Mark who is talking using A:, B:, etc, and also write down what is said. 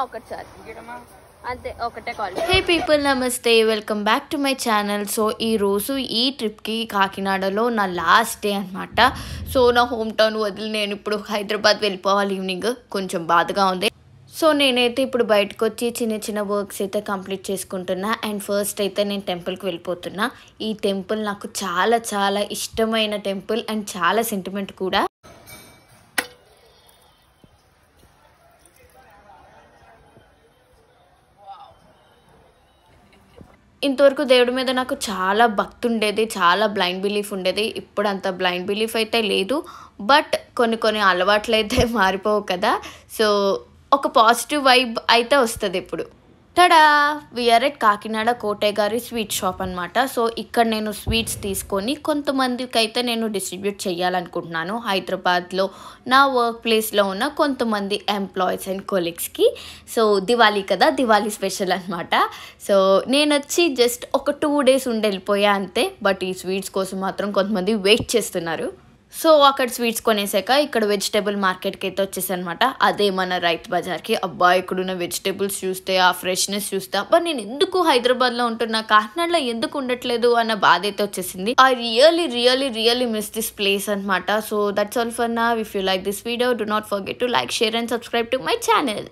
A: ఒకసారి అంతే ఒకటే కాల్. హే పీపుల్, నమస్తే, welcome back to my channel. So ఈరోజు ఈ ట్రిప్కి కాకినాడలో నా లాస్ట్ డే అనమాట. సో నా హోమ్ టౌన్ వదిలి నేను ఇప్పుడు హైదరాబాద్ వెళ్ళిపోవాలి. ఈవినింగ్ కొంచెం బాధగా ఉంది. సో నేనైతే ఇప్పుడు బయటకు వచ్చి చిన్న చిన్న వర్క్స్ అయితే కంప్లీట్ చేసుకుంటున్నా. అండ్ ఫస్ట్ అయితే నేను టెంపుల్కి వెళ్ళిపోతున్నా. ఈ టెంపుల్ నాకు చాలా చాలా ఇష్టమైన టెంపుల్ అండ్ చాలా సెంటిమెంట్ కూడా. ఇంతవరకు దేవుడి మీద నాకు చాలా భక్తి ఉండేది, చాలా బ్లైండ్ బిలీఫ్ ఉండేది. ఇప్పుడు అంత బ్లైండ్ బిలీఫ్ అయితే లేదు, బట్ కొన్ని అలవాట్లు అయితే మారిపోవు కదా. సో ఒక పాజిటివ్ వైబ్ అయితే వస్తుంది ఇప్పుడు. Tada, we are at Kakinada Kotayya గారి స్వీట్ షాప్ అనమాట. సో ఇక్కడ నేను స్వీట్స్ తీసుకొని కొంతమందికి అయితే నేను డిస్ట్రిబ్యూట్ చేయాలనుకుంటున్నాను హైదరాబాద్లో నా వర్క్ ప్లేస్లో ఉన్న కొంతమంది ఎంప్లాయీస్ అండ్ కొలీగ్స్కి. సో దివాళీ కదా, దివాళీ స్పెషల్ అనమాట. సో నేను వచ్చి జస్ట్ ఒక 2 days ఉండి వెళ్ళిపోయా అంతే. బట్ ఈ స్వీట్స్ కోసం మాత్రం కొంతమంది వెయిట్ చేస్తున్నారు. సో అక్కడ స్వీట్స్ కొనేసాక ఇక్కడ వెజిటేబుల్ మార్కెట్కి అయితే వచ్చేసనమాట. అదే మన రైతు బజార్కి. అబ్బా, ఇక్కడున్న వెజిటేబుల్స్ చూస్తే, ఆ ఫ్రెష్నెస్ చూస్తే, అబ్బా నేను ఎందుకు హైదరాబాద్లో ఉంటున్నా, కాకినాడలో ఎందుకు ఉండట్లేదు అన్న బాధ అయితే వచ్చేసింది. I really miss this place అనమాట. So that's all for now. If you like this video, do not forget to like, share and subscribe to my channel.